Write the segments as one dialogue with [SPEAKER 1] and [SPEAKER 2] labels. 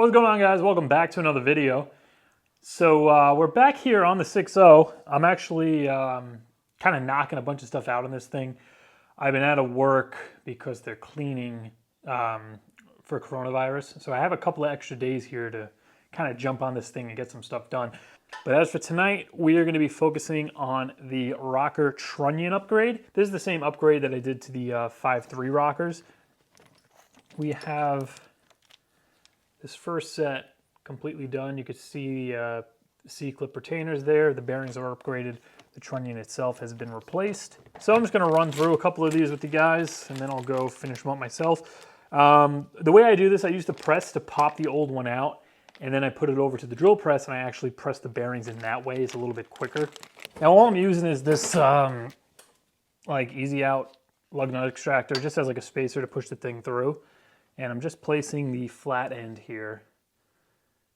[SPEAKER 1] What's going on, guys? Welcome back to another video. So we're back here on the 6.0. I'm actually kind of knocking a bunch of stuff out on this thing. I've been out of work because they're cleaning for coronavirus. So I have a couple of extra days here to kind of jump on this thing and get some stuff done. But as for tonight, we are going to be focusing on the rocker Trunnion upgrade. This is the same upgrade that I did to the 5.3 rockers. We have this first set completely done. You can see the C-clip retainers there. The bearings are upgraded. The trunnion itself has been replaced. So I'm just going to run through a couple of these with you guys, and then I'll go finish them up myself. The way I do this, I use the press to pop the old one out, and then I put it over to the drill press, and I actually press the bearings in that way. It's a little bit quicker. Now all I'm using is this like easy out lug nut extractor, just as like a spacer to push the thing through. And I'm just placing the flat end here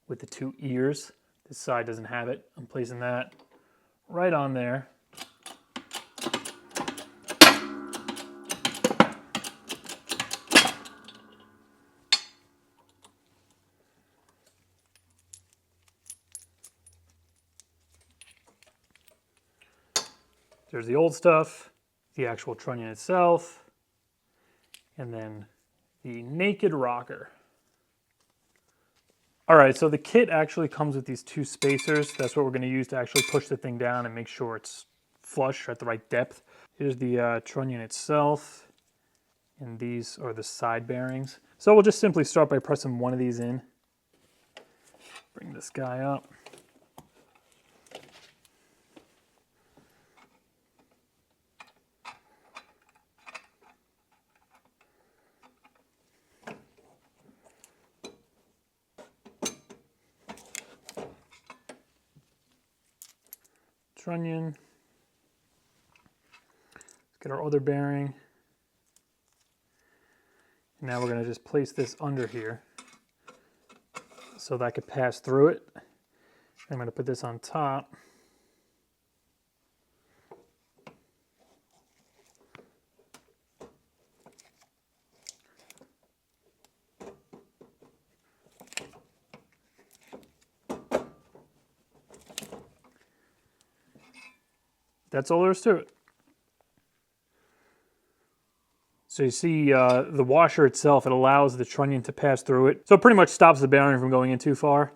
[SPEAKER 1] with the two ears. This side doesn't have it. I'm placing that right on there. There's the old stuff, the actual trunnion itself, and then the naked rocker. All right, so the kit actually comes with these two spacers. That's what we're going to use to actually push the thing down and make sure it's flush or at the right depth. Here's the trunnion itself, and these are the side bearings. So we'll just simply start by pressing one of these in. Bring this guy up. Trunnion. Let's get our other bearing. And now we're going to just place this under here so that I could pass through it. I'm going to put this on top. That's all there is to it. So you see the washer itself, it allows the trunnion to pass through it. So it pretty much stops the bearing from going in too far.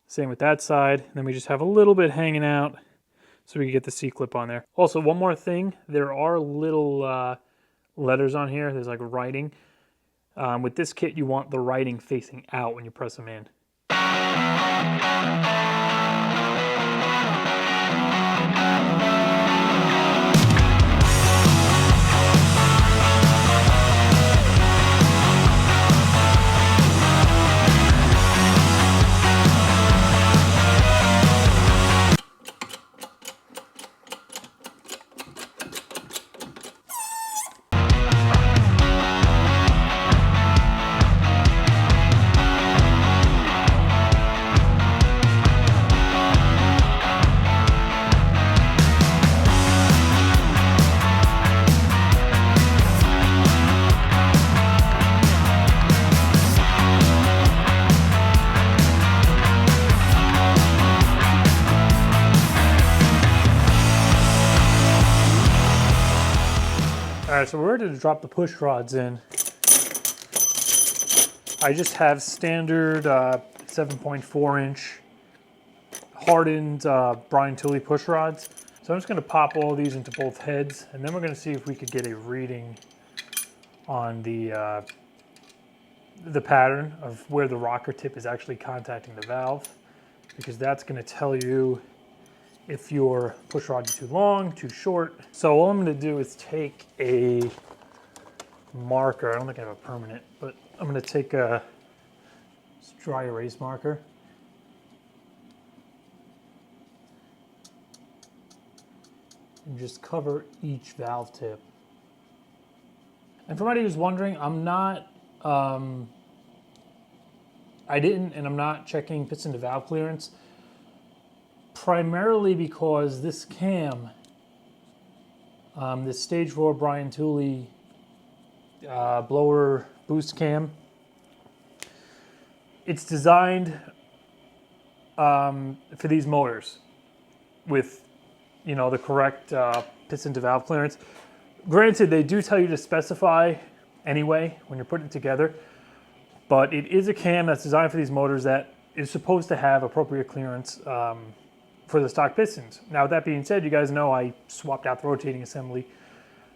[SPEAKER 1] Same with that side. And then we just have a little bit hanging out so we can get the C-clip on there. Also, one more thing. There are little letters on here. There's like writing. With this kit, you want the writing facing out when you press them in. All right, so we're ready to drop the push rods in. I just have standard 7.4 inch hardened Brian Tooley push rods. So I'm just gonna pop all these into both heads, and then we're gonna see if we could get a reading on the pattern of where the rocker tip is actually contacting the valve, because that's gonna tell you if your push rod is too long, too short. So all I'm gonna do is take a marker. I don't think I have a permanent, but I'm gonna take a dry erase marker. And just cover each valve tip. And for anybody who's wondering, I'm not, I didn't, and I'm not checking piston to valve clearance. Primarily because this cam, this Stage 4 Brian Tooley blower boost cam, It's designed for these motors with, you know, the correct piston to valve clearance. Granted, they do tell you to specify anyway when you're putting it together, but it is a cam that's designed for these motors that is supposed to have appropriate clearance for the stock pistons. Now, with that being said, you guys know I swapped out the rotating assembly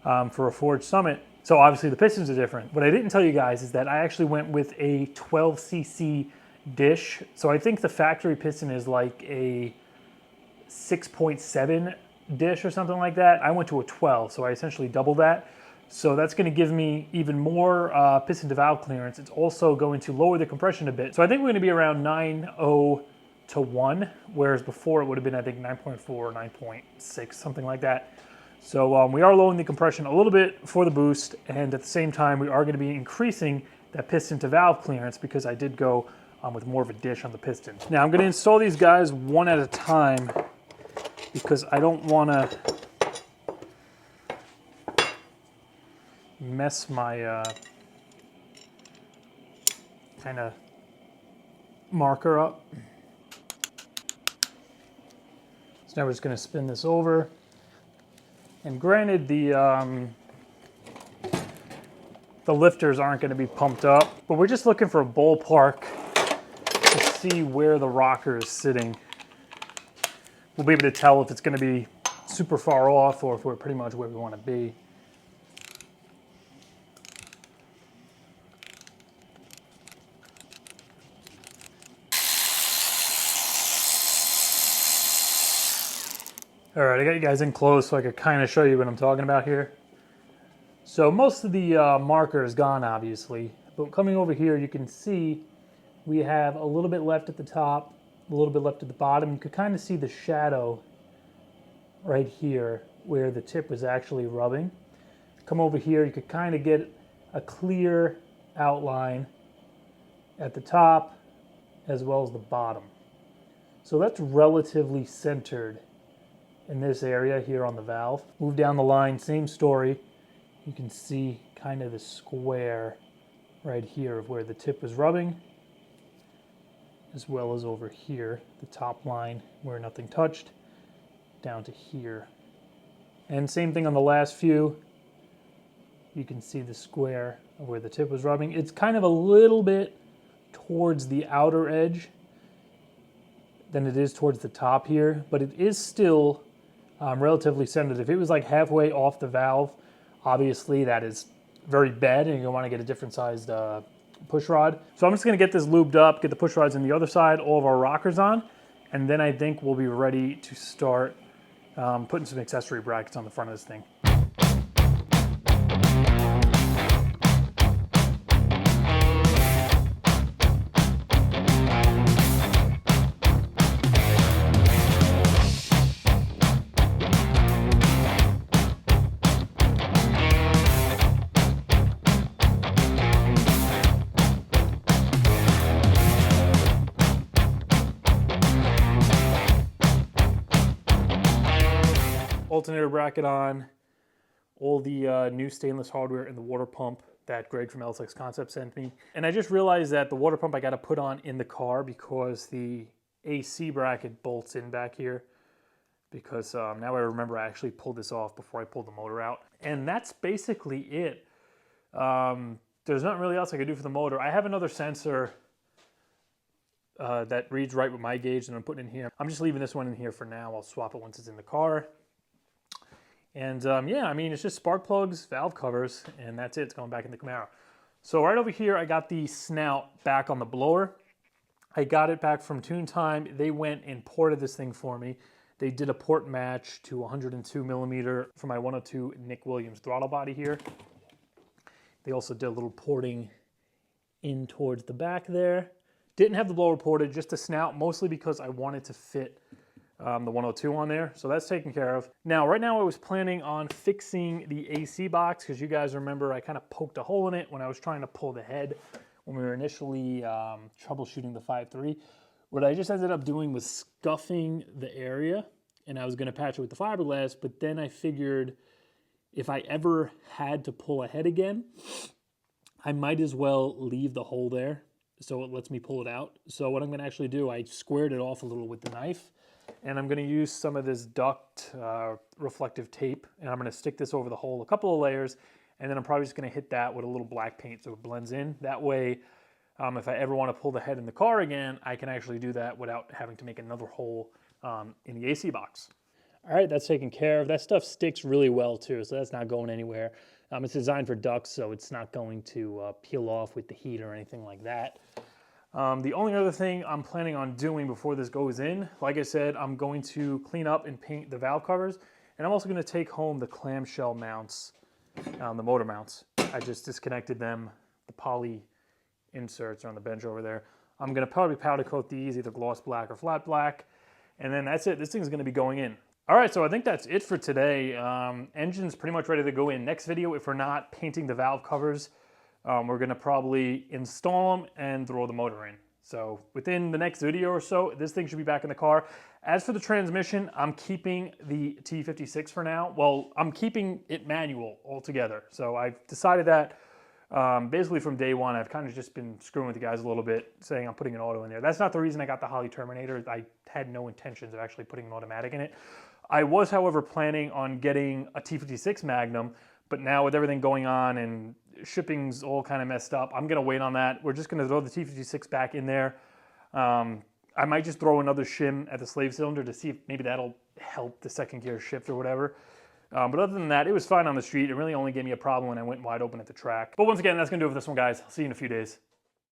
[SPEAKER 1] for a Forge Summit, so obviously the pistons are different. What I didn't tell you guys is that I actually went with a 12cc dish. So I think the factory piston is like a 6.7 dish or something like that. I went to a 12, so I essentially doubled that. So that's going to give me even more piston to valve clearance. It's also going to lower the compression a bit. So I think we're going to be around 9.0 to 1, whereas before it would have been, I think, 9.4, 9.6, something like that. So we are lowering the compression a little bit for the boost, and at the same time we are going to be increasing that piston to valve clearance because I did go with more of a dish on the piston. Now I'm going to install these guys one at a time because I don't want to mess my kind of marker up. So now we're just going to spin this over. And granted, the lifters aren't going to be pumped up, but we're just looking for a ballpark to see where the rocker is sitting. We'll be able to tell if it's going to be super far off or if we're pretty much where we want to be. All right, I got you guys in close so I could kind of show you what I'm talking about here. So most of the marker is gone, obviously, but coming over here, you can see we have a little bit left at the top, a little bit left at the bottom. You could kind of see the shadow right here where the tip was actually rubbing. Come over here, you could kind of get a clear outline at the top as well as the bottom. So that's relatively centered in this area here on the valve. Move down the line, same story. You can see kind of the square right here of where the tip was rubbing, as well as over here, the top line where nothing touched, down to here. And same thing on the last few. You can see the square of where the tip was rubbing. It's kind of a little bit towards the outer edge than it is towards the top here, but it is still relatively centered. If it was like halfway off the valve, obviously that is very bad and you'll want to get a different sized push rod. So I'm just going to get this lubed up, get the push rods on the other side, all of our rockers on, and then I think we'll be ready to start putting some accessory brackets on the front of this thing. Alternator bracket on, all the new stainless hardware and the water pump that Greg from LSA Concept sent me. And I just realized that the water pump I got to put on in the car because the AC bracket bolts in back here. Because now I remember I actually pulled this off before I pulled the motor out. And that's basically it. There's nothing really else I could do for the motor. I have another sensor that reads right with my gauge that I'm putting in here. I'm just leaving this one in here for now. I'll swap it once it's in the car. And yeah, I mean, it's just spark plugs, valve covers, and that's it. It's going back in the Camaro. So right over here, I got the snout back on the blower. I got it back from Tune Time. They went and ported this thing for me. They did a port match to 102 millimeter for my 102 Nick Williams throttle body here. They also did a little porting in towards the back there. Didn't have the blower ported, just the snout, mostly because I wanted to fit the 102 on there, so that's taken care of. Now, right now I was planning on fixing the AC box because you guys remember I kind of poked a hole in it when I was trying to pull the head when we were initially troubleshooting the 5.3. What I just ended up doing was scuffing the area, and I was going to patch it with the fiberglass, but then I figured if I ever had to pull a head again, I might as well leave the hole there. so it lets me pull it out. So what I'm gonna actually do, I squared it off a little with the knife, and I'm gonna use some of this duct reflective tape, and I'm gonna stick this over the hole, a couple of layers, and then I'm probably just gonna hit that with a little black paint so it blends in. That way, if I ever wanna pull the head in the car again, I can actually do that without having to make another hole in the AC box. All right, that's taken care of. That stuff sticks really well too, so that's not going anywhere. It's designed for ducts, so it's not going to peel off with the heat or anything like that. The only other thing I'm planning on doing before this goes in, like I said, I'm going to clean up and paint the valve covers, and I'm also going to take home the clamshell mounts, the motor mounts. I just disconnected them, the poly inserts are on the bench over there. I'm going to probably powder coat these, either gloss black or flat black, and then that's it. This thing's going to be going in. All right, so I think that's it for today. Engine's pretty much ready to go in. Next video, if we're not painting the valve covers, we're gonna probably install them and throw the motor in. So within the next video or so, this thing should be back in the car. As for the transmission, I'm keeping the T56 for now. Well, I'm keeping it manual altogether. So I've decided that basically from day one, I've kind of just been screwing with the guys a little bit, saying I'm putting an auto in there. That's not the reason I got the Holley Terminator. I had no intentions of actually putting an automatic in it. I was, however, planning on getting a T56 Magnum, but now with everything going on and shipping's all kind of messed up, I'm gonna wait on that. We're just gonna throw the T56 back in there. I might just throw another shim at the slave cylinder to see if maybe that'll help the second gear shift or whatever. But other than that, it was fine on the street. It really only gave me a problem when I went wide open at the track. But once again, that's gonna do it for this one, guys. I'll see you in a few days.